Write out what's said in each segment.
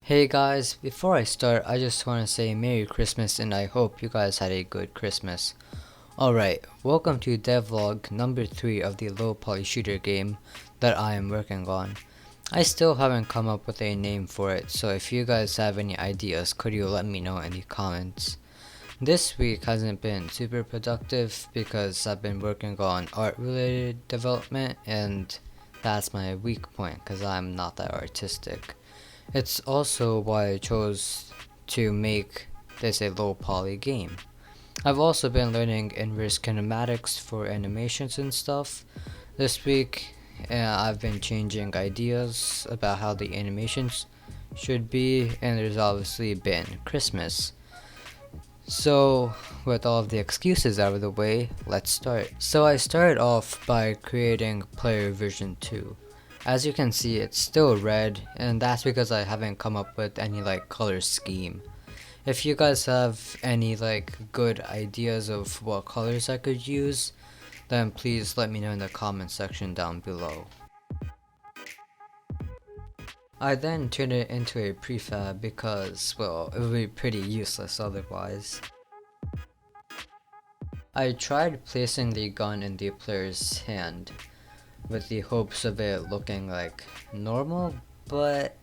Hey guys, before I start, I just want to say Merry Christmas and I hope you guys had a good Christmas. Alright, welcome to Devlog number 3 of the low poly shooter game that I am working on. I still haven't come up with a name for it, so if you guys have any ideas, could you let me know in the comments. This week hasn't been super productive because I've been working on art related development and that's my weak point because I'm not that artistic. It's also why I chose to make this a low poly game. I've also been learning inverse kinematics for animations and stuff. This week I've been changing ideas about how the animations should be, and there's obviously been Christmas. So with all of the excuses out of the way, let's start. So I started off by creating player version 2. As you can see, it's still red, and that's because I haven't come up with any color scheme. If you guys have any good ideas of what colors I could use, then please let me know in the comment section down below. I then turned it into a prefab because, well, it would be pretty useless otherwise. I tried placing the gun in the player's hand with the hopes of it looking like normal, but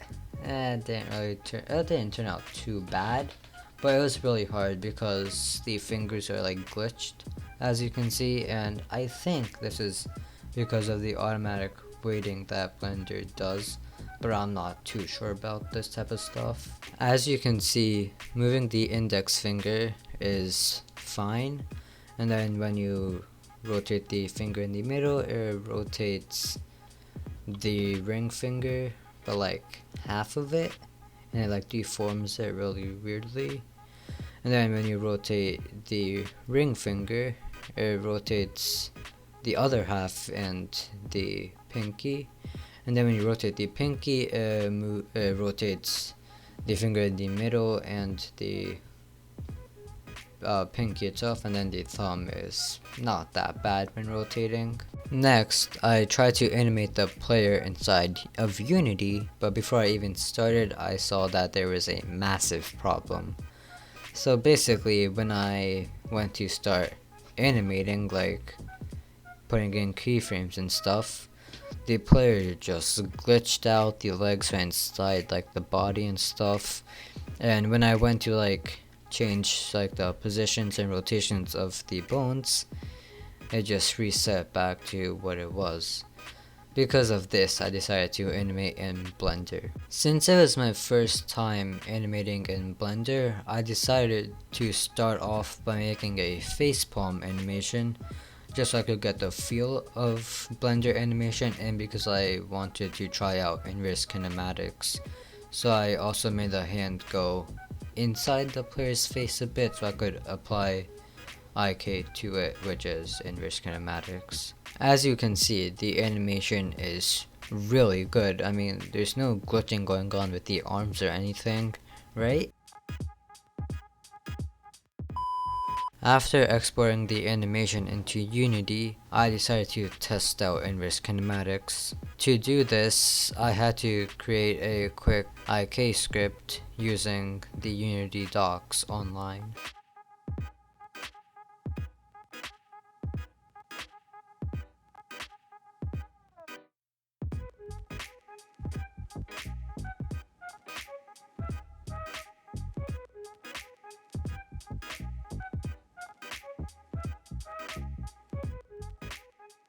it didn't turn out too bad. But it was really hard because the fingers are glitched, as you can see, and I think this is because of the automatic weighting that Blender does, but I'm not too sure about this type of stuff. As you can see, moving the index finger is fine, and then when you rotate the finger in the middle, it rotates the ring finger, but half of it, and it deforms it really weirdly. And then when you rotate the ring finger, it rotates the other half and the pinky. And then when you rotate the pinky, it rotates the finger in the middle and the pinky itself, and then the thumb is not that bad when rotating. Next, I tried to animate the player inside of Unity, but before I even started, I saw that there was a massive problem. So basically, when I went to start animating, putting in keyframes and stuff, the player just glitched out, the legs were inside the body and stuff, and when I went to change the positions and rotations of the bones, it just reset back to what it was. Because of this, I decided to animate in Blender. Since it was my first time animating in Blender, I decided to start off by making a facepalm animation just so I could get the feel of Blender animation, and because I wanted to try out inverse kinematics. So I also made the hand go inside the player's face a bit so I could apply IK to it, which is inverse kinematics. As you can see, the animation is really good. I mean, there's no glitching going on with the arms or anything, right? After exporting the animation into Unity, I decided to test out inverse kinematics. To do this, I had to create a quick IK script using the Unity docs online.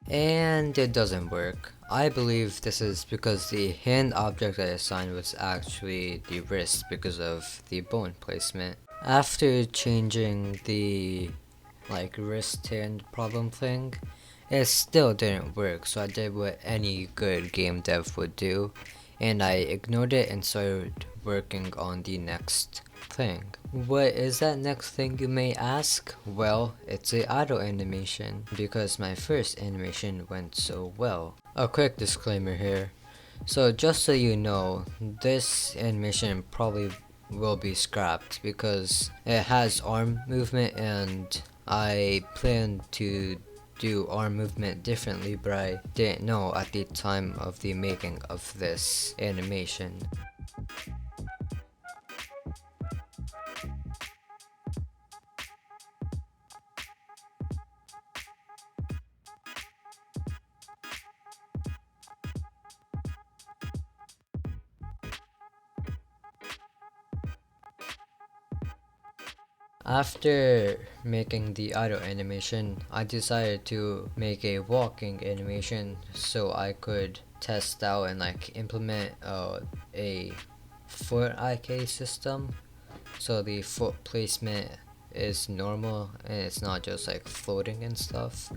And it doesn't work. I believe this is because the hand object I assigned was actually the wrist because of the bone placement. After changing the wrist hand problem thing, it still didn't work, so I did what any good game dev would do, and I ignored it and started working on the next thing. What is that next thing, you may ask? Well, it's a idle animation, because my first animation went so well. A quick disclaimer here. So just so you know, this animation probably will be scrapped because it has arm movement, and I plan to do arm movement differently, but I didn't know at the time of the making of this animation. After making the idle animation, I decided to make a walking animation so I could test out and like implement a foot IK system, so the foot placement is normal and it's not just like floating and stuff.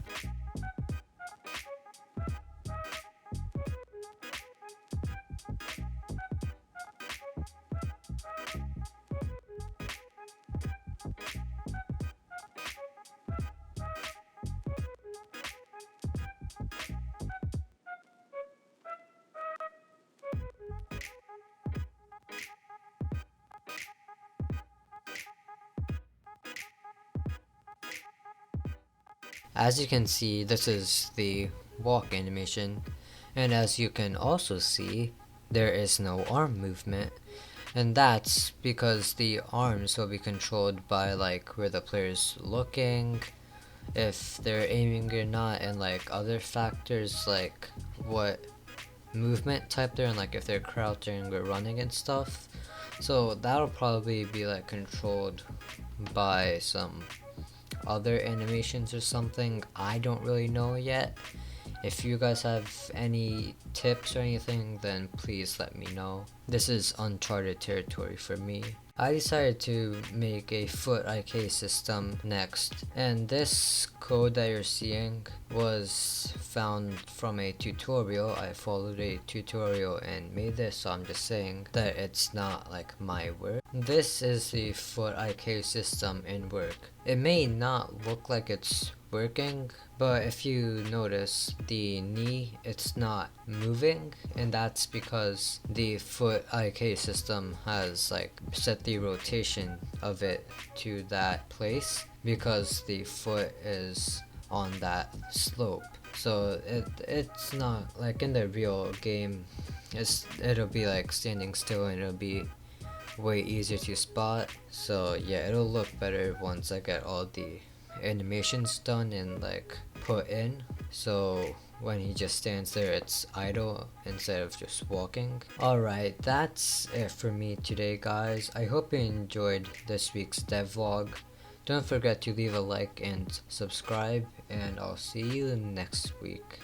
As you can see, this is the walk animation, and as you can also see, there is no arm movement, and that's because the arms will be controlled by like where the player's looking, if they're aiming or not, and like other factors like what movement type they're in, like if they're crouching or running and stuff. So that'll probably be like controlled by some other animations or something. I don't really know yet. If you guys have any tips or anything, then please let me know. This is uncharted territory for me. I decided to make a foot IK system next, and this code that you're seeing was found from a tutorial. I followed a tutorial and made this, so I'm just saying that it's not like my work. This is the foot IK system in work. It may not look like it's working, but if you notice the knee, it's not moving, and that's because the foot IK system has like set the rotation of it to that place because the foot is on that slope. So it's not like in the real game, it'll be like standing still and it'll be way easier to spot. So yeah, it'll look better once I get all the animations done and like put in, so when he just stands there it's idle instead of just walking. Alright, that's it for me today, guys. I hope you enjoyed this week's devlog. Don't forget to leave a like and subscribe, and I'll see you next week.